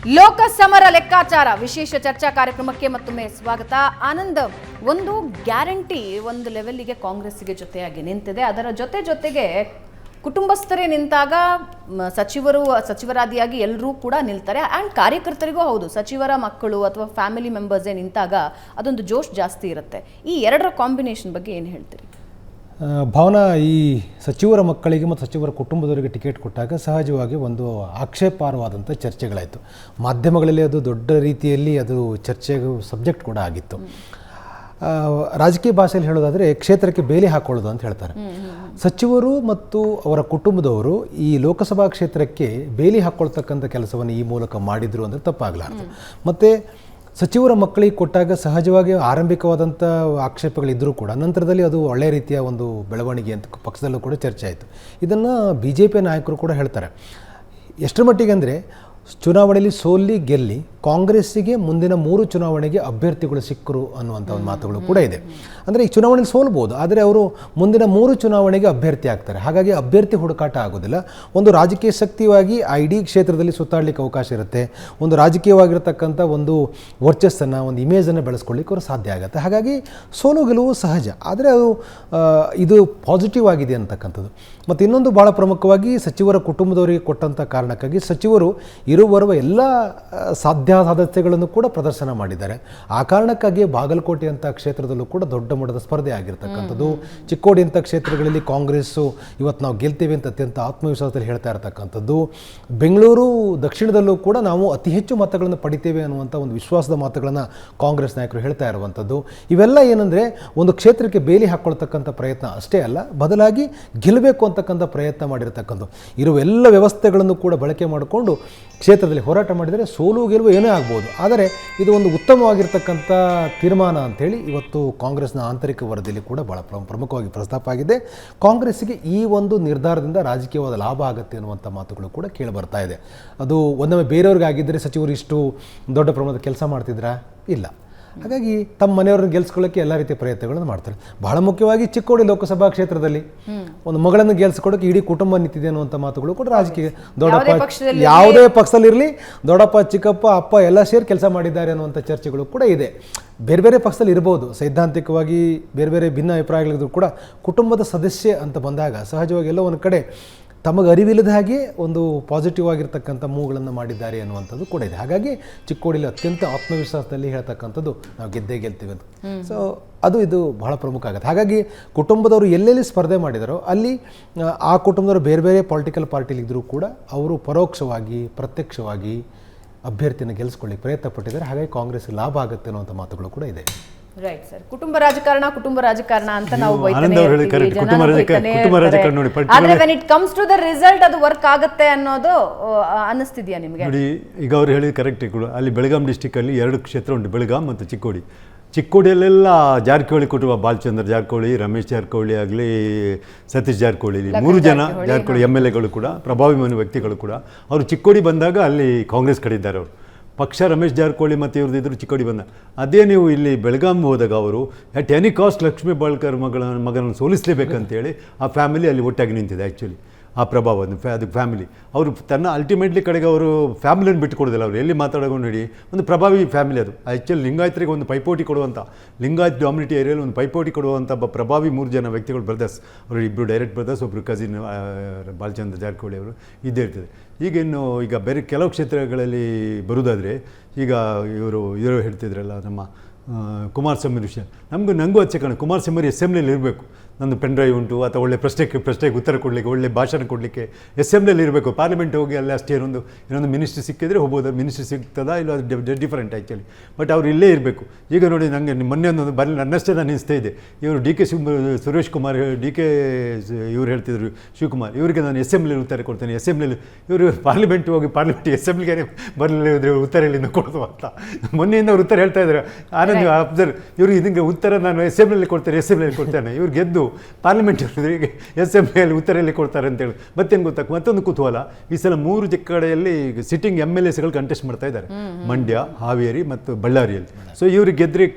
ಲೋಕಸಮರ ಲೆಕ್ಕಾಚಾರ ವಿಶೇಷ ಚರ್ಚಾ ಕಾರ್ಯಕ್ರಮಕ್ಕೆ ಮತ್ತೊಮ್ಮೆ ಸ್ವಾಗತ. ಆನಂದ್, ಒಂದು ಗ್ಯಾರಂಟಿ ಒಂದು ಲೆವೆಲ್ಗೆ ಕಾಂಗ್ರೆಸ್ಗೆ ಜೊತೆಯಾಗಿ ನಿಂತಿದೆ. ಅದರ ಜೊತೆಗೆ ಕುಟುಂಬಸ್ಥರೇ ನಿಂತಾಗ ಸಚಿವರಾದಿಯಾಗಿ ಎಲ್ಲರೂ ಕೂಡ ನಿಲ್ತಾರೆ. ಆ್ಯಂಡ್ ಕಾರ್ಯಕರ್ತರಿಗೂ ಹೌದು, ಸಚಿವರ ಮಕ್ಕಳು ಅಥವಾ ಫ್ಯಾಮಿಲಿ ಮೆಂಬರ್ಸೇ ನಿಂತಾಗ ಅದೊಂದು ಜೋಶ್ ಜಾಸ್ತಿ ಇರುತ್ತೆ. ಈ ಎರಡರ ಕಾಂಬಿನೇಷನ್ ಬಗ್ಗೆ ಏನು ಹೇಳ್ತೀರಿ? ಭಾವನಾ, ಈ ಸಚಿವರ ಮಕ್ಕಳಿಗೆ ಮತ್ತು ಸಚಿವರ ಕುಟುಂಬದವರಿಗೆ ಟಿಕೆಟ್ ಕೊಟ್ಟಾಗ ಸಹಜವಾಗಿ ಒಂದು ಆಕ್ಷೇಪಾರ್ಹವಾದಂಥ ಚರ್ಚೆಗಳಾಯಿತು. ಮಾಧ್ಯಮಗಳಲ್ಲಿ ಅದು ದೊಡ್ಡ ರೀತಿಯಲ್ಲಿ ಅದು ಚರ್ಚೆಗೆ ಸಬ್ಜೆಕ್ಟ್ ಕೂಡ ಆಗಿತ್ತು. ರಾಜಕೀಯ ಭಾಷೆಯಲ್ಲಿ ಹೇಳೋದಾದರೆ ಕ್ಷೇತ್ರಕ್ಕೆ ಬೇಲಿ ಹಾಕೊಳ್ಳೋದು ಅಂತ ಹೇಳ್ತಾರೆ. ಸಚಿವರು ಮತ್ತು ಅವರ ಕುಟುಂಬದವರು ಈ ಲೋಕಸಭಾ ಕ್ಷೇತ್ರಕ್ಕೆ ಬೇಲಿ ಹಾಕ್ಕೊಳ್ತಕ್ಕಂಥ ಕೆಲಸವನ್ನು ಈ ಮೂಲಕ ಮಾಡಿದರು ಅಂದರೆ ತಪ್ಪಾಗಲಾರದು. ಮತ್ತು ಸಚಿವರ ಮಕ್ಕಳಿಗೆ ಕೊಟ್ಟಾಗ ಸಹಜವಾಗಿ ಆರಂಭಿಕವಾದಂಥ ಆಕ್ಷೇಪಗಳಿದ್ದರೂ ಕೂಡ ನಂತರದಲ್ಲಿ ಅದು ಒಳ್ಳೆಯ ರೀತಿಯ ಒಂದು ಬೆಳವಣಿಗೆ ಅಂತ ಪಕ್ಷದಲ್ಲೂ ಕೂಡ ಚರ್ಚೆ ಆಯಿತು. ಇದನ್ನು BJP ನಾಯಕರು ಕೂಡ ಹೇಳ್ತಾರೆ. ಎಷ್ಟರ ಮಟ್ಟಿಗೆ ಅಂದರೆ, ಚುನಾವಣೆಯಲ್ಲಿ ಸೋಲ್ಲಿ ಗೆಲ್ಲಿ ಕಾಂಗ್ರೆಸ್ಸಿಗೆ ಮುಂದಿನ 3 ಚುನಾವಣೆಗೆ ಅಭ್ಯರ್ಥಿಗಳು ಸಿಕ್ಕರು ಅನ್ನುವಂಥ ಒಂದು ಮಾತುಗಳು ಕೂಡ ಇದೆ. ಅಂದರೆ ಈ ಚುನಾವಣೆಯಲ್ಲಿ ಸೋಲ್ಬೋದು, ಆದರೆ ಅವರು ಮುಂದಿನ 3 ಚುನಾವಣೆಗೆ ಅಭ್ಯರ್ಥಿ ಆಗ್ತಾರೆ. ಹಾಗಾಗಿ ಅಭ್ಯರ್ಥಿ ಹುಡುಕಾಟ ಆಗೋದಿಲ್ಲ. ಒಂದು ರಾಜಕೀಯ ಶಕ್ತಿಯಾಗಿ ಆ ಇಡೀ ಕ್ಷೇತ್ರದಲ್ಲಿ ಸುತ್ತಾಡಲಿಕ್ಕೆ ಅವಕಾಶ ಇರುತ್ತೆ. ಒಂದು ರಾಜಕೀಯವಾಗಿರ್ತಕ್ಕಂಥ ಒಂದು ವರ್ಚಸ್ಸನ್ನು, ಒಂದು ಇಮೇಜನ್ನು ಬೆಳೆಸ್ಕೊಳ್ಳಿಕ್ಕೆ ಅವರು ಸಾಧ್ಯ ಆಗುತ್ತೆ. ಹಾಗಾಗಿ ಸೋಲು ಗೆಲುವು ಸಹಜ, ಆದರೆ ಅದು ಇದು ಪಾಸಿಟಿವ್ ಆಗಿದೆ ಅಂತಕ್ಕಂಥದ್ದು. ಮತ್ತು ಇನ್ನೊಂದು ಭಾಳ ಪ್ರಮುಖವಾಗಿ ಸಚಿವರ ಕುಟುಂಬದವರಿಗೆ ಕೊಟ್ಟಂಥ ಕಾರಣಕ್ಕಾಗಿ ಸಚಿವರು ಬರುವ ಎಲ್ಲ ಸಾಧ್ಯತೆಗಳನ್ನು ಕೂಡ ಪ್ರದರ್ಶನ ಮಾಡಿದ್ದಾರೆ. ಆ ಕಾರಣಕ್ಕಾಗಿ ಬಾಗಲಕೋಟೆ ಅಂತ ಕ್ಷೇತ್ರದಲ್ಲೂ ಕೂಡ ದೊಡ್ಡ ಮಟ್ಟದ ಸ್ಪರ್ಧೆ ಆಗಿರ್ತಕ್ಕಂಥದ್ದು. ಚಿಕ್ಕೋಡಿ ಅಂತ ಕ್ಷೇತ್ರಗಳಲ್ಲಿ ಕಾಂಗ್ರೆಸ್ಸು ಇವತ್ತು ನಾವು ಗೆಲ್ತೇವೆ ಅಂತ ಅತ್ಯಂತ ಆತ್ಮವಿಶ್ವಾಸದಲ್ಲಿ ಹೇಳ್ತಾ ಇರತಕ್ಕಂಥದ್ದು. ಬೆಂಗಳೂರು ದಕ್ಷಿಣದಲ್ಲೂ ಕೂಡ ನಾವು ಅತಿ ಹೆಚ್ಚು ಮತಗಳನ್ನು ಪಡಿತೇವೆ ಅನ್ನುವಂಥ ಒಂದು ವಿಶ್ವಾಸದ ಮಾತುಗಳನ್ನು ಕಾಂಗ್ರೆಸ್ ನಾಯಕರು ಹೇಳ್ತಾ ಇರುವಂಥದ್ದು. ಇವೆಲ್ಲ ಏನಂದರೆ, ಒಂದು ಕ್ಷೇತ್ರಕ್ಕೆ ಬೇಲಿ ಹಾಕ್ಕೊಳ್ತಕ್ಕಂಥ ಪ್ರಯತ್ನ ಅಷ್ಟೇ ಅಲ್ಲ, ಬದಲಾಗಿ ಗೆಲ್ಲಬೇಕು ಅಂತಕ್ಕಂಥ ಪ್ರಯತ್ನ ಮಾಡಿರ್ತಕ್ಕಂಥ ಇರುವ ಎಲ್ಲ ವ್ಯವಸ್ಥೆಗಳನ್ನು ಕೂಡ ಬಳಕೆ ಮಾಡಿಕೊಂಡು ಕ್ಷೇತ್ರದಲ್ಲಿ ಹೋರಾಟ ಮಾಡಿದರೆ ಸೋಲು ಗೆಲುವು ಏನೇ ಆಗ್ಬೋದು. ಆದರೆ ಇದು ಒಂದು ಉತ್ತಮವಾಗಿರ್ತಕ್ಕಂಥ ತೀರ್ಮಾನ ಅಂಥೇಳಿ ಇವತ್ತು ಕಾಂಗ್ರೆಸ್ನ ಆಂತರಿಕ ವರದಿಯಲ್ಲಿ ಕೂಡ ಭಾಳ ಪ್ರಮುಖವಾಗಿ ಪ್ರಸ್ತಾಪ ಆಗಿದೆ. ಕಾಂಗ್ರೆಸ್ಸಿಗೆ ಈ ಒಂದು ನಿರ್ಧಾರದಿಂದ ರಾಜಕೀಯವಾದ ಲಾಭ ಆಗುತ್ತೆ ಅನ್ನುವಂಥ ಮಾತುಗಳು ಕೂಡ ಕೇಳಿ ಬರ್ತಾ ಇದೆ. ಅದು ಒಂದೊಮ್ಮೆ ಬೇರೆಯವ್ರಿಗಾಗಿದ್ದರೆ ಸಚಿವರು ಇಷ್ಟು ದೊಡ್ಡ ಪ್ರಮಾಣದ ಕೆಲಸ ಮಾಡ್ತಿದ್ರಾ? ಇಲ್ಲ. ಹಾಗಾಗಿ ತಮ್ಮ ಮನೆಯವ್ರನ್ನ ಗೆಲ್ಸ್ಕೊಳ್ಳೋಕ್ಕೆ ಎಲ್ಲ ರೀತಿಯ ಪ್ರಯತ್ನಗಳನ್ನು ಮಾಡ್ತಾರೆ. ಬಹಳ ಮುಖ್ಯವಾಗಿ ಚಿಕ್ಕೋಡಿ ಲೋಕಸಭಾ ಕ್ಷೇತ್ರದಲ್ಲಿ ಒಂದು ಮಗಳನ್ನು ಗೆಲ್ಸ್ಕೊಳ್ಳೋಕೆ ಇಡೀ ಕುಟುಂಬ ನಿಂತಿದೆ ಅನ್ನುವಂಥ ಮಾತುಗಳು ಕೂಡ ರಾಜಕೀಯ ಯಾವುದೇ ಪಕ್ಷದಲ್ಲಿರಲಿ ದೊಡ್ಡಪ್ಪ, ಚಿಕ್ಕಪ್ಪ, ಅಪ್ಪ ಎಲ್ಲ ಸೇರಿ ಕೆಲಸ ಮಾಡಿದ್ದಾರೆ ಅನ್ನುವಂಥ ಚರ್ಚೆಗಳು ಕೂಡ ಇದೆ. ಬೇರೆ ಬೇರೆ ಪಕ್ಷದಲ್ಲಿ ಇರ್ಬೋದು, ಸೈದ್ಧಾಂತಿಕವಾಗಿ ಬೇರೆ ಬೇರೆ ಭಿನ್ನ ಅಭಿಪ್ರಾಯಗಳಿದ್ರು ಕೂಡ ಕುಟುಂಬದ ಸದಸ್ಯ ಅಂತ ಬಂದಾಗ ಸಹಜವಾಗಿ ಎಲ್ಲ ಒಂದು ಕಡೆ ತಮಗೆ ಅರಿವಿಲ್ಲದ ಹಾಗೆ ಒಂದು ಪಾಸಿಟಿವ್ ಆಗಿರ್ತಕ್ಕಂಥ ಮೂವ್ಗಳನ್ನು ಮಾಡಿದ್ದಾರೆ ಅನ್ನುವಂಥದ್ದು ಕೂಡ ಇದೆ. ಹಾಗಾಗಿ ಚಿಕ್ಕೋಡಿಲಿ ಅತ್ಯಂತ ಆತ್ಮವಿಶ್ವಾಸದಲ್ಲಿ ಹೇಳ್ತಕ್ಕಂಥದ್ದು ನಾವು ಗೆದ್ದೇ ಗೆಲ್ತೀವಿ ಅಂತ. ಸೊ ಇದು ಬಹಳ ಪ್ರಮುಖ ಆಗುತ್ತೆ. ಹಾಗಾಗಿ ಕುಟುಂಬದವರು ಎಲ್ಲೆಲ್ಲಿ ಸ್ಪರ್ಧೆ ಮಾಡಿದಾರೋ ಅಲ್ಲಿ ಆ ಕುಟುಂಬದವರು ಬೇರೆ ಬೇರೆ ಪೊಲಿಟಿಕಲ್ ಪಾರ್ಟಿಲಿದ್ದರೂ ಕೂಡ ಅವರು ಪರೋಕ್ಷವಾಗಿ ಪ್ರತ್ಯಕ್ಷವಾಗಿ ಅಭ್ಯರ್ಥಿನ ಗೆಲ್ಲಿಸ್ಕೊಳ್ಳಿಕ್ಕೆ ಪ್ರಯತ್ನ ಪಟ್ಟಿದ್ದಾರೆ. ಹಾಗಾಗಿ ಕಾಂಗ್ರೆಸ್ಗೆ ಲಾಭ ಆಗುತ್ತೆ ಅನ್ನುವಂಥ ಮಾತುಗಳು ಕೂಡ ಇದೆ. ರೈಟ್ ಸರ್, ಕುಟುಂಬ ರಾಜಕಾರಣ ಅಂತ ನಾವು ಆದ್ರೆ when it comes to the result ಅದು ವರ್ಕ್ ಆಗುತ್ತೆ ಅನ್ನೋದು ಅನ್ನಿಸ್ತಿದ್ಯಾ ನಿಮಗೆ? ನೋಡಿ, ಈಗ ಅವ್ರು ಹೇಳಿದ ಕರೆಕ್ಟ್. ಅಲ್ಲಿ ಬೆಳಗಾಂ ಡಿಸ್ಟಿಕ್ಕಲ್ಲಿ 2 ಕ್ಷೇತ್ರ ಉಂಟು, ಬೆಳಗಾಂ ಮತ್ತು ಚಿಕ್ಕೋಡಿಯಲ್ಲೆಲ್ಲ ಜಾರಕಿಹೊಳಿ ಕುಟುಂಬ, ಬಾಲಚಂದ್ರ ಜಾರಕಿಹೊಳಿ, ರಮೇಶ್ ಜಾರಕಿಹೊಳಿ ಆಗಲಿ, ಸತೀಶ್ ಜಾರಕಿಹೊಳಿ, 3 ಜನ ಜಾರಕಿಹೊಳಿ MLAಗಳು ಕೂಡ ಪ್ರಭಾವಿಮಾನ ವ್ಯಕ್ತಿಗಳು ಕೂಡ ಅವರು ಚಿಕ್ಕೋಡಿ ಬಂದಾಗ ಅಲ್ಲಿ ಕಾಂಗ್ರೆಸ್ ಕಡೆ ಇದ್ದಾರೆ. ಅವರು ಪಕ್ಷ ರಮೇಶ್ ಜಾರಕಿಹೊಳಿ ಮತ್ತು ಇವ್ರದ್ದಿದ್ರು ಚಿಕ್ಕೋಡಿ ಬಂದ. ಅದೇ ನೀವು ಇಲ್ಲಿ ಬೆಳಗಾಂ ಹೋದಾಗ ಅವರು at any cost Lakshmi Balkar ಮಗನನ್ನು ಸೋಲಿಸಲೇಬೇಕಂತೇಳಿ ಆ ಫ್ಯಾಮಿಲಿ ಅಲ್ಲಿ ಒಟ್ಟಾಗಿ ನಿಂತಿದೆ. ಆ್ಯಕ್ಚುಲಿ ಆ ಪ್ರಭಾವ ಅದು ಫ್ಯಾಮಿಲಿ ಅವರು ತನ್ನ ಅಲ್ಟಿಮೇಟ್ಲಿ ಕಡೆಗೆ ಅವರು ಫ್ಯಾಮಿಲಿಯನ್ನು ಬಿಟ್ಟು ಕೊಡೋದಿಲ್ಲ. ಅವರು ಎಲ್ಲಿ ಮಾತಾಡೋದು ನೋಡಿ, ಒಂದು ಪ್ರಭಾವಿ ಫ್ಯಾಮಿಲಿ ಅದು. ಆ್ಯಕ್ಚುಲಿ ಲಿಂಗಾಯತರಿಗೆ ಒಂದು ಪೈಪೋಟಿ ಕೊಡುವಂಥ, ಲಿಂಗಾಯತ್ ಡಾಮಿನಿಟಿ ಏರಿಯಲ್ಲಿ ಒಂದು ಪೈಪೋಟಿ ಕೊಡುವಂಥ ಪ್ರಭಾವಿ 3 ಜನ ವ್ಯಕ್ತಿಗಳು ಬ್ರದರ್ಸ್. ಅವರು 2 ಡೈರೆಕ್ಟ್ ಬ್ರದರ್ಸ್, ಒಬ್ಬರು ಕಸಿನ್ ಬಾಲಚಂದ್ರ ಜಾರಕಿಹೊಳಿ ಅವರು ಇದ್ದೇ ಇರ್ತದೆ. ಈಗ ಬೇರೆ ಕೆಲವು ಕ್ಷೇತ್ರಗಳಲ್ಲಿ ಬರೋದಾದರೆ, ಈಗ ಇವರು ಹೇಳ್ತಿದ್ರಲ್ಲ ನಮ್ಮ ಕುಮಾರಸ್ವಾಮಿ ವಿಷಯ, ನಂಗೂ ಅಚ್ಚೆ ಕಾಣ. ಕುಮಾರಸ್ವಾಮಿ ಅಸೆಂಬ್ಲಿಯಲ್ಲಿ ಇರಬೇಕು. ನಂದು ಪೆನ್ ಡ್ರೈವ್ ಉಂಟು, ಅಥವಾ ಒಳ್ಳೆ ಪ್ರಶ್ನೆಗೆ ಉತ್ತರ ಕೊಡಲಿಕ್ಕೆ, ಒಳ್ಳೆ ಭಾಷಣ ಕೊಡಲಿಕ್ಕೆ ಅಸೆಂಬ್ಲಿಯಲ್ಲಿ ಇರಬೇಕು. ಪಾರ್ಲಿಮೆಂಟ್ ಹೋಗಿ ಅಲ್ಲಿ ಅಷ್ಟೇ ಇನ್ನೊಂದು ಮಿನಿಸ್ಟ್ರಿ ಸಿಕ್ಕಿದ್ರೆ ಹೋಗ್ಬೋದು. ಮಿನಿಸ್ಟ್ರಿ ಸಿಗ್ತದಾ ಇಲ್ಲ, ಅದು ಡಿಫರೆಂಟ್ ಆ್ಯಕ್ಚುಲಿ. ಬಟ್ ಅವ್ರು ಇಲ್ಲೇ ಇರಬೇಕು. ಈಗ ನೋಡಿ, ನನಗೆ ಮೊನ್ನೆ ಒಂದು ನನ್ನಷ್ಟೇ ನಾನು ಅನಿಸ್ತಾ ಇದೆ, ಇವರು ಸುರೇಶ್ ಕುಮಾರ್, ಇವ್ರು ಹೇಳ್ತಿದ್ರು ಶಿವಕುಮಾರ್, ಇವರಿಗೆ ನಾನು ಅಸೆಂಬ್ಲಿಯಲ್ಲಿ ಉತ್ತರ ಕೊಡ್ತೇನೆ. ಅಸೆಂಬ್ಲಿಯಲ್ಲಿ ಇವರು ಪಾರ್ಲಿಮೆಂಟ್ ಹೋಗಿ ಅಸೆಂಬ್ಲಿಗೆ ಬರಲಿಲ್ಲ ಉತ್ತರ ಎಲ್ಲಿಂದ ಕೊಡೋದು ಅಂತ ಮೊನ್ನೆಯಿಂದ ಅವ್ರು ಉತ್ತರ ಹೇಳ್ತಾ ಇದ್ದಾರೆ. ಆನಂದ್ ಅಬ್ಸರ್ವ್, ಇವರು ಇದಕ್ಕೆ ಉತ್ತರ ನಾನು ಅಸೆಂಬ್ಲಿಯಲ್ಲಿ ಕೊಡ್ತೇನೆ. ಇವ್ರು ಗೆದ್ದು ಪಾರ್ಲಿಮೆಂಟ್ ಇವರಿಗೆ ಅಸೆಂಬ್ಲಿಯಲ್ಲಿ ಉತ್ತರಲ್ಲಿ ಕೊಡ್ತಾರೆ ಅಂತೇಳಿ ಮತ್ತೇನು ಮತ್ತೊಂದು ಕುತೂಹಲ. ಈ ಸಲ 3 ಕಡೆಯಲ್ಲಿ ಸಿಟ್ಟಿಂಗ್ MLAಸ್ಗಳು ಕಂಟೆಸ್ಟ್ ಮಾಡ್ತಾ ಇದ್ದಾರೆ, ಮಂಡ್ಯ, ಹಾವೇರಿ ಮತ್ತು ಬಳ್ಳಾರಿಯಲ್ಲಿ. ಸೊ ಇವ್ರಿಗೆ ಗೆದ್ರೆ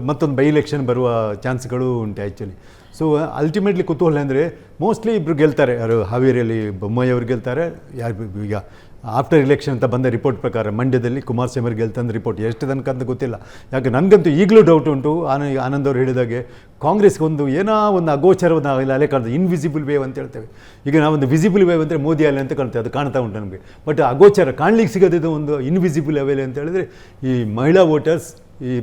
ಮತ್ತೊಂದು ಬೈ ಎಲೆಕ್ಷನ್ ಬರುವ ಚಾನ್ಸ್ಗಳು ಉಂಟು ಆ್ಯಕ್ಚುಲಿ. ಸೊ ಅಲ್ಟಿಮೇಟ್ಲಿ ಕುತೂಹಲ ಅಂದರೆ ಮೋಸ್ಟ್ಲಿ ಇಬ್ಬರು ಗೆಲ್ತಾರೆ. ಯಾರು ಹಾವೇರಿಯಲ್ಲಿ ಬೊಮ್ಮಾಯಿ ಅವರು ಗೆಲ್ತಾರೆ, ಯಾರು ಈಗ ಆಫ್ಟರ್ ಇಲೆಕ್ಷನ್ ಅಂತ ಬಂದ ರಿಪೋರ್ಟ್ ಪ್ರಕಾರ ಮಂಡ್ಯದಲ್ಲಿ ಕುಮಾರಸ್ವಾಮಿ ಅವರು ಗೆಲ್ತಂದ ರಿಪೋರ್ಟ್ ಎಷ್ಟು ತನಕ ಅಂತ ಗೊತ್ತಿಲ್ಲ. ಯಾಕೆ ನನಗಂತೂ ಈಗಲೂ ಡೌಟ್ ಉಂಟು. ಆನಂದ್ ಅವರು ಹೇಳಿದಾಗೆ ಕಾಂಗ್ರೆಸ್ಗೆ ಒಂದು ಏನೋ ಒಂದು ಅಗೋಚರವನ್ನು ಅಲೆ ಕಾಣ್ತದೆ, ಇನ್ವಿಸಿಬಲ್ ವೇವ್ ಅಂತ ಹೇಳ್ತೇವೆ. ಈಗ ನಾವೊಂದು ವಿಸಿಬಲ್ ವೇವ್ ಅಂದರೆ ಮೋದಿ ಅಲೆ ಅಂತ ಕಾಣ್ತೇವೆ, ಅದು ಕಾಣ್ತಾ ಉಂಟು ನಮಗೆ. ಬಟ್ ಅಗೋಚರ ಕಾಣ್ಲಿಕ್ಕೆ ಸಿಗೋದಿದ್ದು ಒಂದು ಇನ್ವಿಸಿಬಲ್ ಅವೆಲೆ ಅಂತ ಹೇಳಿದ್ರೆ ಈ ಮಹಿಳಾ ವೋಟರ್ಸ್ ಈ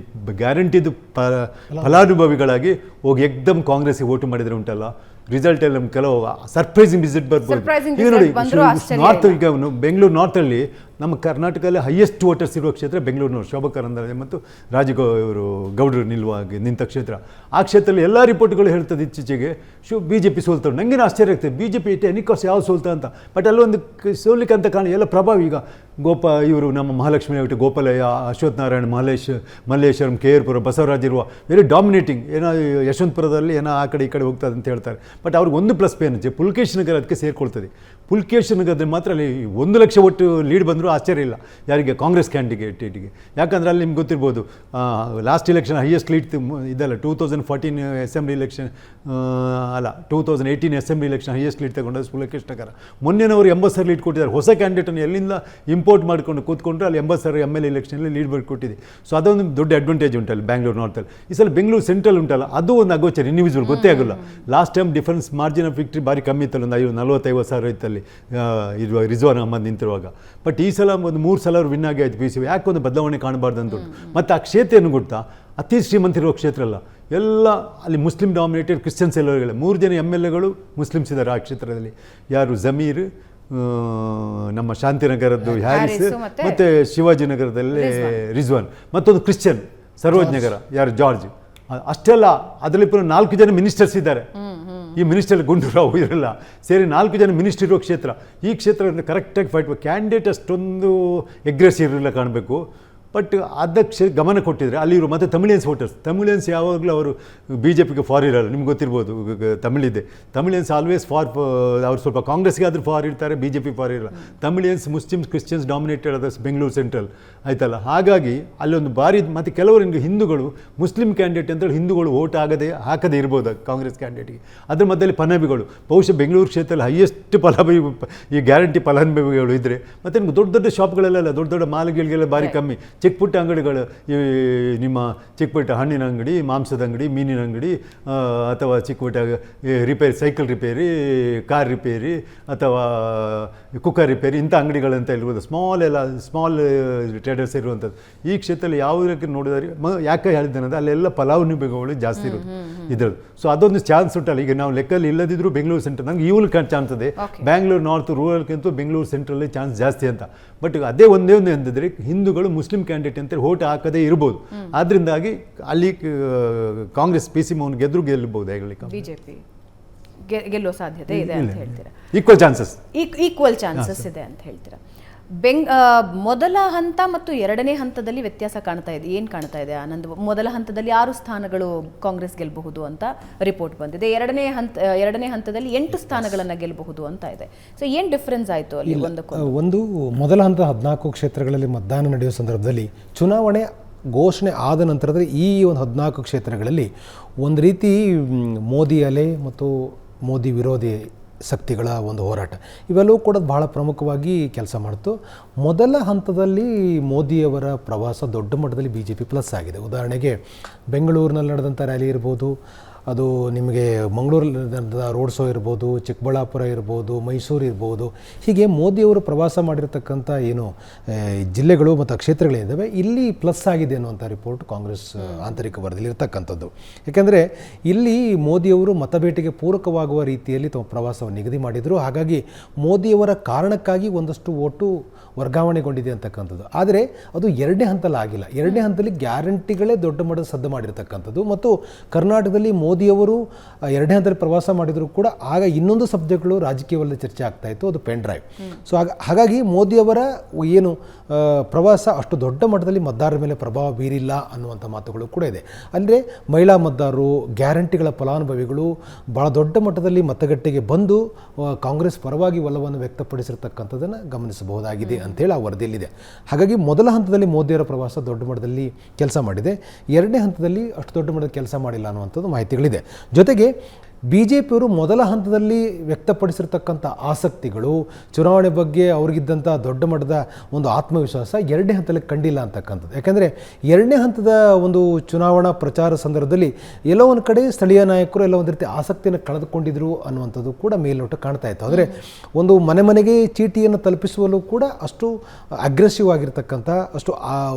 ಗ್ಯಾರಂಟಿದು ಫಲಾನುಭವಿಗಳಾಗಿ ಹೋಗಿ ಎಕ್ದಮ್ ಕಾಂಗ್ರೆಸ್ಗೆ ವೋಟ್ ಮಾಡಿದರೆ ಉಂಟಲ್ಲ, ರಿಸಲ್ಟ್ ಎಲ್ಲ ಕೆಲವು ಸರ್ಪ್ರೈಸಿಂಗ್ ವಿಸಿಟ್ ಬರ್ಬೋದು. ಈಗ ನೋಡಿ ನಾರ್ತ್, ಈಗ ಬೆಂಗಳೂರು ನಾರ್ತಲ್ಲಿ ನಮ್ಮ ಕರ್ನಾಟಕದಲ್ಲಿ ಹೈಯೆಸ್ಟ್ ವೋಟರ್ಸ್ ಇರುವ ಕ್ಷೇತ್ರ ಬೆಂಗಳೂರಿನವರು ಶೋಭಾ ಕರಂದ್ಲಾಜೆ ಮತ್ತು ಇವರು ಗೌಡರು ನಿಂತ ಕ್ಷೇತ್ರ. ಆ ಕ್ಷೇತ್ರದಲ್ಲಿ ಎಲ್ಲ ರಿಪೋರ್ಟ್ಗಳು ಹೇಳ್ತದೆ ಇತ್ತೀಚೆಗೆ ಬಿ ಜೆ ಪಿ ಸೋಲ್ತಾರೆ. ನನಗೇನು ಆಶ್ಚರ್ಯ ಆಗ್ತದೆ, ಬಿ ಜೆ ಪಿ ಇಟ್ಟು ಎನಿಕೋಸ್ ಯಾವ ಸೋಲ್ತಾ ಅಂತ. ಬಟ್ ಅಲ್ಲೊಂದು ಸೋಲಿಕ್ಕೆ ಅಂತ ಕಾರಣ ಎಲ್ಲ ಪ್ರಭಾವ. ಈಗ ಇವರು ನಮ್ಮ ಮಹಾಲಕ್ಷ್ಮಿ ಬಿಟ್ಟು ಗೋಪಾಲಯ್ಯ, ಅಶ್ವಥ್ ನಾರಾಯಣ್, ಮಲ್ಲೇಶ್ವರಂ, KR ಪುರ, ಬಸವರಾಜ್ ಇರುವ ವೆರಿ ಡಾಮಿನೇಟಿಂಗ್. ಏನೋ ಯಶವಂತಪುರದಲ್ಲಿ ಏನೋ ಆ ಕಡೆ ಈ ಕಡೆ ಹೋಗ್ತದೆ ಅಂತ ಹೇಳ್ತಾರೆ. ಬಟ್ ಅವ್ರಿಗೆ ಒಂದು ಪ್ಲಸ್ ಪೇನ್ ಇದೆ, ಪುಲ್ಕೇಶ್ ನಗರ ಅದಕ್ಕೆ ಸೇರಿಕೊಳ್ತದೆ. ಪುಲ್ಕೇಶ್ ನಗರದಲ್ಲಿ ಮಾತ್ರ ಅಲ್ಲಿ 1 ಲಕ್ಷ ಒಟ್ಟು ಲೀಡ್ ಬಂದರೂ ಆಶ್ಚರ್ಯ ಇಲ್ಲ ಯಾರಿಗೆ, ಕಾಂಗ್ರೆಸ್ ಕ್ಯಾಂಡಿಡೇಟಿಗೆ. ಯಾಕಂದರೆ ಅಲ್ಲಿ ನಿಮ್ಗೆ ಗೊತ್ತಿರ್ಬೋದು, ಲಾಸ್ಟ್ ಇಲೆಕ್ಷನ್ ಹೈಯೆಸ್ಟ್ ಲೀಡ್ ಇದಲ್ಲ, 2014 ಅಸೆಂಬ್ಲಿ ಇಲೆಕ್ಷನ್ ಅಲ್ಲ 2018 ಅಸೆಂಬ್ಲಿ ಇಲೆಕ್ಷನ್ ಹೈಯೆಸ್ಟ್ ಲೀಡ್ ತಗೊಂಡದ್ದು ಪುಲ್ಕೇಶ್ ನಗರ. ಮೊನ್ನೆನವರು 80 ಲೀಡ್ ಕೊಟ್ಟಿದ್ದಾರೆ. ಹೊಸ ಕ್ಯಾಂಡಿಡೇಟನ್ನು ಎಲ್ಲಿಂದ ಇಂಪೋರ್ಟ್ ಮಾಡಿಕೊಂಡು ಕೂತ್ಕೊಂಡ್ರೆ ಅಲ್ಲಿ 80 MLA ಎಲೆಕ್ಷನಲ್ಲಿ ಲೀಡ್ ಕೊಟ್ಟಿದೆ. ಸೊ ಅದೊಂದು ದೊಡ್ಡ ಅಡ್ವಾಂಟೇಜ್ ಉಂಟಲ್ಲ ಬೆಂಗಳೂರು ನಾರ್ತಲ್ಲಿ. ಈ ಸಲ ಬೆಂಗಳೂರು ಸೆಂಟ್ರಲ್ ಉಂಟಲ್ಲ, ಅದು ಒಂದು ಅಗೋಚರ, ಇನ್ವಿಸಿಬಲ್, ಗೊತ್ತೇ ಆಗೋಲ್ಲ. Last time difference margin of victory ಭಾರಿ ಕಮ್ಮಿ ಇತ್ತಲ್ಲ, ಒಂದು 40-50 ಸಾವಿರ ಇತ್ತಲ್ಲಿ ಇರುವ ರಿಜ್ವಾನ್ ಅಹಮದ್ ನಿಂತಿರುವಾಗ. ಬಟ್ ಈ ಸಲ ಒಂದು 3 ಸಲ ಅವ್ರು ವಿನ್ ಆಗಿ ಆಯ್ತು PCV. ಯಾಕೆ ಒಂದು ಬದಲಾವಣೆ ಕಾಣಬಾರ್ದು ಅಂತ ಉಂಟು. ಮತ್ತು ಆ ಕ್ಷೇತ್ರ ಏನು ಗೊತ್ತಾ, ಅತಿ ಶ್ರೀಮಂತಿರುವ ಕ್ಷೇತ್ರ ಅಲ್ಲ, ಎಲ್ಲ ಅಲ್ಲಿ ಮುಸ್ಲಿಂ ಡಾಮಿನೇಟೆಡ್, ಕ್ರಿಶ್ಚಿಯನ್ಸ್ ಎಲ್ಲರಿಗೆಲ್ಲ 3 ಜನ MLAಗಳು ಮುಸ್ಲಿಮ್ಸ್ ಇದ್ದಾರೆ ಆ ಕ್ಷೇತ್ರದಲ್ಲಿ. ಯಾರು ಜಮೀರ್, ನಮ್ಮ ಶಾಂತಿನಗರದ್ದು ಹ್ಯಾರಿಸ್, ಮತ್ತು ಶಿವಾಜಿನಗರದಲ್ಲಿ ರಿಜ್ವಾನ್, ಮತ್ತೊಂದು ಕ್ರಿಶ್ಚಿಯನ್ ಸರೋಜ್ ನಗರ ಯಾರು ಜಾರ್ಜ್. ಅಷ್ಟೆಲ್ಲ ಅದರಲ್ಲಿ ಪುನಃ 4 ಜನ ಮಿನಿಸ್ಟರ್ಸ್ ಇದ್ದಾರೆ. ಈ ಮಿನಿಸ್ಟರ್ ಗುಂಡೂರಾವ್ ಇರಲ್ಲ ಸೇರಿ 4 ಜನ ಮಿನಿಸ್ಟರ್ ಇರೋ ಕ್ಷೇತ್ರ. ಈ ಕ್ಷೇತ್ರವನ್ನು ಕರೆಕ್ಟಾಗಿ ಫೈಟ್ ಮಾಡಿ ಕ್ಯಾಂಡಿಡೇಟ್ ಅಷ್ಟೊಂದು ಎಗ್ರೆಸಿವ್ ಇರಲಿಲ್ಲ ಕಾಣಬೇಕು. ಬಟ್ ಅದಕ್ಕೆ ಗಮನ ಕೊಟ್ಟಿದ್ರೆ ಅಲ್ಲಿರೋ ಮತ್ತು ತಮಿಳಿಯನ್ಸ್ ಯಾವಾಗಲೂ ಅವರು BJPಗೆ ಫಾರ್ ಇರಲ್ಲ. ನಿಮ್ಗೆ ಗೊತ್ತಿರ್ಬೋದು, ತಮಿಳಿಯನ್ಸ್ ಆಲ್ವೇಸ್ ಫಾರ್. ಅವ್ರು ಸ್ವಲ್ಪ ಕಾಂಗ್ರೆಸ್ಗೆ ಆದರೂ ಫಾರ್ ಇರ್ತಾರೆ, BJP ಫಾರ್ ಇರಲ್ಲ. ತಮಿಳಿಯನ್ಸ್, ಮುಸ್ಲಿಮ್ಸ್, ಕ್ರಿಶ್ಚಿಯನ್ಸ್ ಡಾಮಿನೇಟೆಡ್ ಆದ ಬೆಂಗಳೂರು ಸೆಂಟ್ರಲ್ ಆಯ್ತಲ್ಲ. ಹಾಗಾಗಿ ಅಲ್ಲೊಂದು ಭಾರಿ, ಮತ್ತು ಕೆಲವರಿಗೆ ಹಿಂದೂಗಳು, ಮುಸ್ಲಿಂ ಕ್ಯಾಂಡಿಡೇಟ್ ಅಂತೇಳಿ ಹಿಂದೂಗಳು ವೋಟ್ ಹಾಕದೇ ಇರ್ಬೋದು ಕಾಂಗ್ರೆಸ್ ಕ್ಯಾಂಡಿಡೇಟ್ಗೆ. ಅದ್ರ ಮಧ್ಯದಲ್ಲಿ ಫಲಾನುಭವಿಗಳು, ಬಹುಶಃ ಬೆಂಗಳೂರು ಕ್ಷೇತ್ರದಲ್ಲಿ ಹೈಯೆಸ್ಟ್ ಈ ಗ್ಯಾರಂಟಿ ಫಲಾನುಭವಿಗಳು ಇದ್ದರೆ. ಮತ್ತು ನಿಮ್ಗೆ ದೊಡ್ಡ ದೊಡ್ಡ ಶಾಪ್ಗಳೆಲ್ಲ, ದೊಡ್ಡ ಮಾಲ್ಗಳಿಗೆಲ್ಲ ಭಾರಿ ಕಮ್ಮಿ. ಚಿಕ್ಕ ಪುಟ್ಟ ಅಂಗಡಿಗಳು, ನಿಮ್ಮ ಚಿಕ್ಕ ಪುಟ್ಟ ಹಣ್ಣಿನ ಅಂಗಡಿ, ಮಾಂಸದ ಅಂಗಡಿ, ಮೀನಿನ ಅಂಗಡಿ, ಅಥವಾ ಚಿಕ್ಕ ಪುಟ್ಟ repair, cycle repair, car repair, ಅಥವಾ ಕುಕ್ಕರ್ ರಿಪೇರಿ, ಇಂಥ ಅಂಗಡಿಗಳಂತ ಇರ್ಬೋದು. ಸ್ಮಾಲ್ ಟ್ರೇಡರ್ಸ್ ಇರುವಂಥದ್ದು. ಈ ಕ್ಷೇತ್ರದಲ್ಲಿ ಯಾವುದಕ್ಕೆ ನೋಡಿದರೆ ಯಾಕೆ ಹೇಳಿದ್ದೇನೆ ಅಲ್ಲೆಲ್ಲ ಫಲಾನುಭವಿಗಳು ಜಾಸ್ತಿ ಇರೋದು ಇದ್ರದ್ದು. ಸೊ ಅದೊಂದು ಚಾನ್ಸ್ ಉಂಟಲ್ಲ. ಈಗ ನಾವು ಲೆಕ್ಕಲ್ಲಿ ಇಲ್ಲದಿದ್ದರೂ ಬೆಂಗಳೂರು ಸೆಂಟ್ರಲ್ ನಮ್ಗೆ ಇವ್ಲು ಚಾನ್ಸ್ ಇದೆ. ಬ್ಯಾಂಗ್ಳೂರು ನಾರ್ತ್ ರೂರಲ್ಗಿಂತೂ ಬೆಂಗಳೂರು ಸೆಂಟ್ರಲ್ಲಿ ಚಾನ್ಸ್ ಜಾಸ್ತಿ ಅಂತ. ಬಟ್ ಅದೇ ಒಂದೇ ಎಂದಿದ್ರೆ ಹಿಂದೂಗಳು ಮುಸ್ಲಿಂ ಕ್ಯಾಂಡಿಡೇಟ್ ಅಂತ ವೋಟ್ ಹಾಕದೇ ಇರ್ಬೋದು. ಆದ್ರಿಂದಾಗಿ ಅಲ್ಲಿ ಕಾಂಗ್ರೆಸ್ PC ಮೋಹನ್ ಗೆಲ್ಲಬಹುದು. ಹೇಳಲಿಕ್ಕೆ BJP ಗೆಲ್ಲುವ ಸಾಧ್ಯತೆ ಇದೆ ಅಂತ ಹೇಳ್ತೀರಾ? ಈಕ್ವಲ್ ಚಾನ್ಸಸ್ ಇದೆ ಅಂತ ಹೇಳ್ತೀರಾ? ಮೊದಲ ಹಂತ ಮತ್ತು ಎರಡನೇ ಹಂತದಲ್ಲಿ ವ್ಯತ್ಯಾಸ ಕಾಣ್ತಾ ಇದೆ. ಏನು ಕಾಣ್ತಾ ಇದೆ ಆನಂದ್? ಮೊದಲ ಹಂತದಲ್ಲಿ 6 ಸ್ಥಾನಗಳು ಕಾಂಗ್ರೆಸ್ ಗೆಲ್ಲಬಹುದು ಅಂತ ರಿಪೋರ್ಟ್ ಬಂದಿದೆ. ಎರಡನೇ ಹಂತದಲ್ಲಿ 8 ಸ್ಥಾನಗಳನ್ನು ಗೆಲ್ಲಬಹುದು ಅಂತ ಇದೆ. ಸೊ ಏನು ಡಿಫ್ರೆನ್ಸ್ ಆಯಿತು ಅಲ್ಲಿ? ಒಂದು ಮೊದಲ ಹಂತ 14 ಕ್ಷೇತ್ರಗಳಲ್ಲಿ ಮತದಾನ ನಡೆಯುವ ಸಂದರ್ಭದಲ್ಲಿ ಚುನಾವಣೆ ಘೋಷಣೆ ಆದ ನಂತರದಲ್ಲಿ ಈ ಒಂದು 14 ಕ್ಷೇತ್ರಗಳಲ್ಲಿ ಒಂದು ರೀತಿ ಮೋದಿ ಅಲೆ ಮತ್ತು ಮೋದಿ ವಿರೋಧಿ ಶಕ್ತಿಗಳ ಒಂದು ಹೋರಾಟ ಇವೆಲ್ಲವೂ ಕೂಡ ಬಹಳ ಪ್ರಮುಖವಾಗಿ ಕೆಲಸ ಮಾಡಿತು. ಮೊದಲ ಹಂತದಲ್ಲಿ ಮೋದಿಯವರ ಪ್ರವಾಸ ದೊಡ್ಡ ಮಟ್ಟದಲ್ಲಿ BJP ಪ್ಲಸ್ ಆಗಿದೆ. ಉದಾಹರಣೆಗೆ ಬೆಂಗಳೂರಿನಲ್ಲಿ ನಡೆದಂಥ ರ್ಯಾಲಿ ಇರ್ಬೋದು, ಅದು ನಿಮಗೆ ಮಂಗಳೂರಲ್ಲಿ ನಡೆದ ರೋಡ್ ಶೋ ಇರ್ಬೋದು, ಚಿಕ್ಕಬಳ್ಳಾಪುರ ಇರ್ಬೋದು, ಮೈಸೂರು ಇರ್ಬೋದು. ಹೀಗೆ ಮೋದಿಯವರು ಪ್ರವಾಸ ಮಾಡಿರ್ತಕ್ಕಂಥ ಏನು ಜಿಲ್ಲೆಗಳು ಮತ್ತು ಕ್ಷೇತ್ರಗಳಿದ್ದಾವೆ ಇಲ್ಲಿ ಪ್ಲಸ್ ಆಗಿದೆ ಅನ್ನುವಂಥ ರಿಪೋರ್ಟ್ ಕಾಂಗ್ರೆಸ್ ಆಂತರಿಕ ವರದಿಯಲ್ಲಿ ಇರ್ತಕ್ಕಂಥದ್ದು. ಯಾಕೆಂದರೆ ಇಲ್ಲಿ ಮೋದಿಯವರು ಮತಬೇಟೆಗೆ ಪೂರಕವಾಗುವ ರೀತಿಯಲ್ಲಿ ತಮ್ಮ ಪ್ರವಾಸವನ್ನು ನಿಗದಿ ಮಾಡಿದರು. ಹಾಗಾಗಿ ಮೋದಿಯವರ ಕಾರಣಕ್ಕಾಗಿ ಒಂದಷ್ಟು ಓಟು ವರ್ಗಾವಣೆಗೊಂಡಿದೆ ಅಂತಕ್ಕಂಥದ್ದು. ಆದರೆ ಅದು ಎರಡನೇ ಹಂತದಲ್ಲಿ ಆಗಿಲ್ಲ. ಎರಡನೇ ಹಂತದಲ್ಲಿ ಗ್ಯಾರಂಟಿಗಳೇ ದೊಡ್ಡ ಮಟ್ಟದ ಸದ್ದು ಮಾಡಿರ್ತಕ್ಕಂಥದ್ದು. ಮತ್ತು ಕರ್ನಾಟಕದಲ್ಲಿ ಮೋದಿಯವರು ಎರಡನೇ ಹಂತದಲ್ಲಿ ಪ್ರವಾಸ ಮಾಡಿದರೂ ಕೂಡ ಆಗ ಇನ್ನೊಂದು ಸಬ್ಜೆಕ್ಟ್ಗಳು ರಾಜಕೀಯದಲ್ಲಿ ಚರ್ಚೆ ಆಗ್ತಾ ಇತ್ತು, ಅದು ಪೆನ್ ಡ್ರೈವ್. ಸೊ ಹಾಗಾಗಿ ಮೋದಿಯವರ ಏನು ಪ್ರವಾಸ ಅಷ್ಟು ದೊಡ್ಡ ಮಟ್ಟದಲ್ಲಿ ಮತದಾರರ ಮೇಲೆ ಪ್ರಭಾವ ಬೀರಿಲ್ಲ ಅನ್ನುವಂಥ ಮಾತುಗಳು ಕೂಡ ಇದೆ. ಅಂದರೆ ಮಹಿಳಾ ಮತದಾರರು, ಗ್ಯಾರಂಟಿಗಳ ಫಲಾನುಭವಿಗಳು ಭಾಳ ದೊಡ್ಡ ಮಟ್ಟದಲ್ಲಿ ಮತಗಟ್ಟೆಗೆ ಬಂದು ಕಾಂಗ್ರೆಸ್ ಪರವಾಗಿ ಒಲವನ್ನು ವ್ಯಕ್ತಪಡಿಸಿರ್ತಕ್ಕಂಥದ್ದನ್ನು ಗಮನಿಸಬಹುದಾಗಿದೆ ಅಂತೇಳಿ ಆ ವರದಿಯಲ್ಲಿದೆ. ಹಾಗಾಗಿ ಮೊದಲ ಹಂತದಲ್ಲಿ ಮೋದಿಯವರ ಪ್ರವಾಸ ದೊಡ್ಡ ಮಟ್ಟದಲ್ಲಿ ಕೆಲಸ ಮಾಡಿದೆ. ಎರಡನೇ ಹಂತದಲ್ಲಿ ಅಷ್ಟು ದೊಡ್ಡ ಮಟ್ಟದ ಕೆಲಸ ಮಾಡಿಲ್ಲ ಅನ್ನುವಂಥದ್ದು ಮಾಹಿತಿಗಳಿದೆ. ಜೊತೆಗೆ ಬಿ ಜೆ ಪಿಯವರು ಮೊದಲ ಹಂತದಲ್ಲಿ ವ್ಯಕ್ತಪಡಿಸಿರ್ತಕ್ಕಂಥ ಆಸಕ್ತಿಗಳು, ಚುನಾವಣೆ ಬಗ್ಗೆ ಅವ್ರಿಗಿದ್ದಂಥ ದೊಡ್ಡ ಮಟ್ಟದ ಒಂದು ಆತ್ಮವಿಶ್ವಾಸ ಎರಡನೇ ಹಂತದಲ್ಲಿ ಕಂಡಿಲ್ಲ ಅಂತಕ್ಕಂಥದ್ದು. ಯಾಕೆಂದರೆ ಎರಡನೇ ಹಂತದ ಒಂದು ಚುನಾವಣಾ ಪ್ರಚಾರ ಸಂದರ್ಭದಲ್ಲಿ ಎಲ್ಲೋ ಒಂದು ಕಡೆ ಸ್ಥಳೀಯ ನಾಯಕರು ಎಲ್ಲ ಒಂದು ರೀತಿ ಆಸಕ್ತಿಯನ್ನು ಕಳೆದುಕೊಂಡಿದ್ರು ಅನ್ನುವಂಥದ್ದು ಕೂಡ ಮೇಲ್ನೋಟ ಕಾಣ್ತಾ ಇತ್ತು. ಅಂದರೆ ಒಂದು ಮನೆಗೆ ಚೀಟಿಯನ್ನು ತಲುಪಿಸುವಲ್ಲೂ ಕೂಡ ಅಷ್ಟು ಅಗ್ರೆಸಿವ್ ಆಗಿರ್ತಕ್ಕಂಥ, ಅಷ್ಟು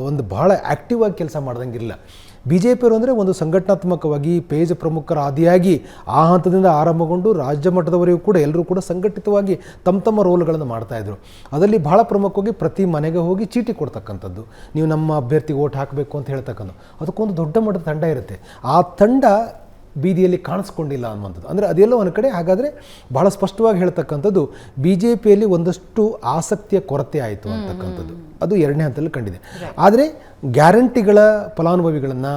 ಒಂದು ಬಹಳ ಆ್ಯಕ್ಟಿವ್ ಆಗಿ ಕೆಲಸ ಮಾಡ್ದಂಗಿಲ್ಲ. ಬಿ ಜೆ ಪಿಯವರು ಅಂದರೆ ಒಂದು ಸಂಘಟನಾತ್ಮಕವಾಗಿ ಪೇಜ್ ಪ್ರಮುಖರ ಆದಿಯಾಗಿ ಆ ಹಂತದಿಂದ ಆರಂಭಗೊಂಡು ರಾಜ್ಯ ಮಟ್ಟದವರೆಗೂ ಕೂಡ ಎಲ್ಲರೂ ಕೂಡ ಸಂಘಟಿತವಾಗಿ ತಮ್ಮ ರೋಲ್ಗಳನ್ನು ಮಾಡ್ತಾಯಿದ್ರು. ಅದರಲ್ಲಿ ಬಹಳ ಪ್ರಮುಖವಾಗಿ ಪ್ರತಿ ಮನೆಗೆ ಹೋಗಿ ಚೀಟಿ ಕೊಡ್ತಕ್ಕಂಥದ್ದು, ನೀವು ನಮ್ಮ ಅಭ್ಯರ್ಥಿಗೆ ಓಟ್ ಹಾಕಬೇಕು ಅಂತ ಹೇಳ್ತಕ್ಕಂಥದ್ದು. ಅದಕ್ಕೊಂದು ದೊಡ್ಡ ಮಟ್ಟದ ತಂಡ ಇರುತ್ತೆ. ಆ ತಂಡ ಬೀದಿಯಲ್ಲಿ ಕಾಣಿಸ್ಕೊಂಡಿಲ್ಲ ಅನ್ನುವಂಥದ್ದು. ಅಂದರೆ ಅದೆಲ್ಲ ಒಂದು ಕಡೆ ಹಾಗಾದರೆ ಬಹಳ ಸ್ಪಷ್ಟವಾಗಿ ಹೇಳ್ತಕ್ಕಂಥದ್ದು ಬಿ ಜೆ ಪಿಯಲ್ಲಿ ಒಂದಷ್ಟು ಆಸಕ್ತಿಯ ಕೊರತೆ ಆಯಿತು ಅಂತಕ್ಕಂಥದ್ದು. ಅದು ಎರಡನೇ ಹಂತದಲ್ಲಿ ಕಂಡಿದೆ. ಆದರೆ ಗ್ಯಾರಂಟಿಗಳ ಫಲಾನುಭವಿಗಳನ್ನು,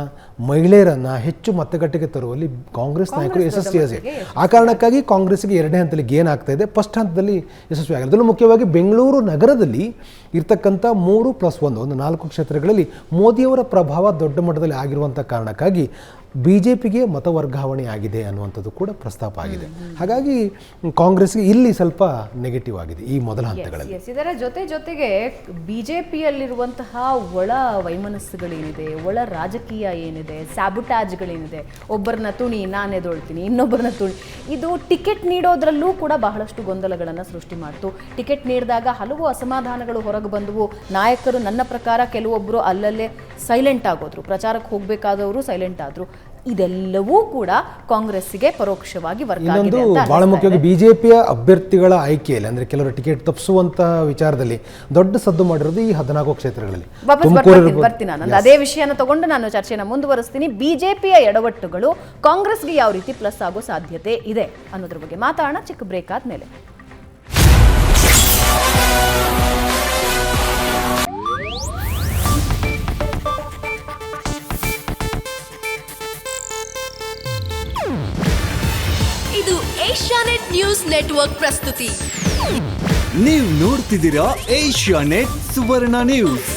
ಮಹಿಳೆಯರನ್ನು ಹೆಚ್ಚು ಮತಗಟ್ಟೆಗೆ ತರುವಲ್ಲಿ ಕಾಂಗ್ರೆಸ್ ನಾಯಕರು ಯಶಸ್ವಿಯಾಗಿದೆ. ಆ ಕಾರಣಕ್ಕಾಗಿ ಕಾಂಗ್ರೆಸ್ಗೆ ಎರಡನೇ ಹಂತದಲ್ಲಿ ಗೇನ್ ಆಗ್ತಾ ಇದೆ, ಫಸ್ಟ್ ಹಂತದಲ್ಲಿ ಯಶಸ್ವಿ ಆಗಿದೆ. ಅದರಲ್ಲೂ ಮುಖ್ಯವಾಗಿ ಬೆಂಗಳೂರು ನಗರದಲ್ಲಿ ಇರ್ತಕ್ಕಂಥ 3+1 ಒಂದು 4 ಕ್ಷೇತ್ರಗಳಲ್ಲಿ ಮೋದಿಯವರ ಪ್ರಭಾವ ದೊಡ್ಡ ಮಟ್ಟದಲ್ಲಿ ಆಗಿರುವಂಥ ಕಾರಣಕ್ಕಾಗಿ ಬಿ ಜೆ ಪಿಗೆ ಮತ ವರ್ಗಾವಣೆ ಆಗಿದೆ ಅನ್ನುವಂಥದ್ದು ಕೂಡ ಪ್ರಸ್ತಾಪ ಆಗಿದೆ. ಹಾಗಾಗಿ ಕಾಂಗ್ರೆಸ್ಗೆ ಇಲ್ಲಿ ಸ್ವಲ್ಪ ನೆಗೆಟಿವ್ ಆಗಿದೆ ಈ ಮೊದಲ ಹಂತಗಳಲ್ಲಿ. ಇದರ ಜೊತೆಗೆ ಬಿಜೆಪಿಯಲ್ಲಿರುವಂತಹ ಒಳ ವೈಮನಸ್ಸುಗಳೇನಿದೆ, ಒಳ ರಾಜಕೀಯ ಏನಿದೆ, ಸ್ಯಾಬುಟ್ಯಾಜ್ಗಳೇನಿದೆ, ಒಬ್ಬರನ್ನ ತುಣಿ ನಾನು ಎದೊಳ್ತೀನಿ, ಇನ್ನೊಬ್ಬರನ್ನ ತುಣಿ, ಇದು ಟಿಕೆಟ್ ನೀಡೋದ್ರಲ್ಲೂ ಕೂಡ ಬಹಳಷ್ಟು ಗೊಂದಲಗಳನ್ನು ಸೃಷ್ಟಿ ಮಾಡ್ತು. ಟಿಕೆಟ್ ನೀಡಿದಾಗ ಹಲವು ಅಸಮಾಧಾನಗಳು ಹೊರಗೆ ಬಂದವು. ನಾಯಕರು ನನ್ನ ಪ್ರಕಾರ ಕೆಲವೊಬ್ಬರು ಅಲ್ಲಲ್ಲೇ ಸೈಲೆಂಟ್ ಆಗೋದ್ರು, ಪ್ರಚಾರಕ್ಕೆ ಹೋಗಬೇಕಾದವರು ಸೈಲೆಂಟ್ ಆದರು. ಇದೆಲ್ಲವೂ ಕೂಡ ಕಾಂಗ್ರೆಸ್ಸಿಗೆ ಪರೋಕ್ಷವಾಗಿ ವರ್ಕ್ ಆಗಿದೆ. ಇನ್ನೊಂದು ಬಹಳ ಮುಖ್ಯವಾಗಿ ಬಿಜೆಪಿಯ ಅಭ್ಯರ್ಥಿಗಳ ಆಯ್ಕೆಯಲ್ಲಿ ಅಂದರೆ ಕೆಲವರು ಟಿಕೆಟ್ ತಪ್ಪಿಸುವಂತ ವಿಚಾರದಲ್ಲಿ ದೊಡ್ಡ ಸದ್ದು ಮಾಡಿರೋದು ಈ 14 ಕ್ಷೇತ್ರಗಳಲ್ಲಿ. ಬರ್ತೀನಿ ನಾನು ಅದೇ ವಿಷಯನ ತಗೊಂಡು ನಾನು ಚರ್ಚೆನ ಮುಂದುವರಿಸ್ತೀನಿ. ಬಿಜೆಪಿಯ ಎಡವಟ್ಟುಗಳು ಕಾಂಗ್ರೆಸ್ಗೆ ಯಾವ ರೀತಿ ಪ್ಲಸ್ ಆಗೋ ಸಾಧ್ಯತೆ ಇದೆ ಅನ್ನೋದ್ರ ಬಗ್ಗೆ ಮಾತಾಡೋಣ ಚಿಕ್ಕ ಬ್ರೇಕ್ ಆದ್ಮೇಲೆ. ಇದು ಏಷ್ಯಾನೆಟ್ ನ್ಯೂಸ್ ನೆಟ್ವರ್ಕ್ ಪ್ರಸ್ತುತಿ. ನೀವು ನೋಡ್ತಿದ್ದೀರಾ ಏಷ್ಯಾನೆಟ್ ಸುವರ್ಣ ನ್ಯೂಸ್.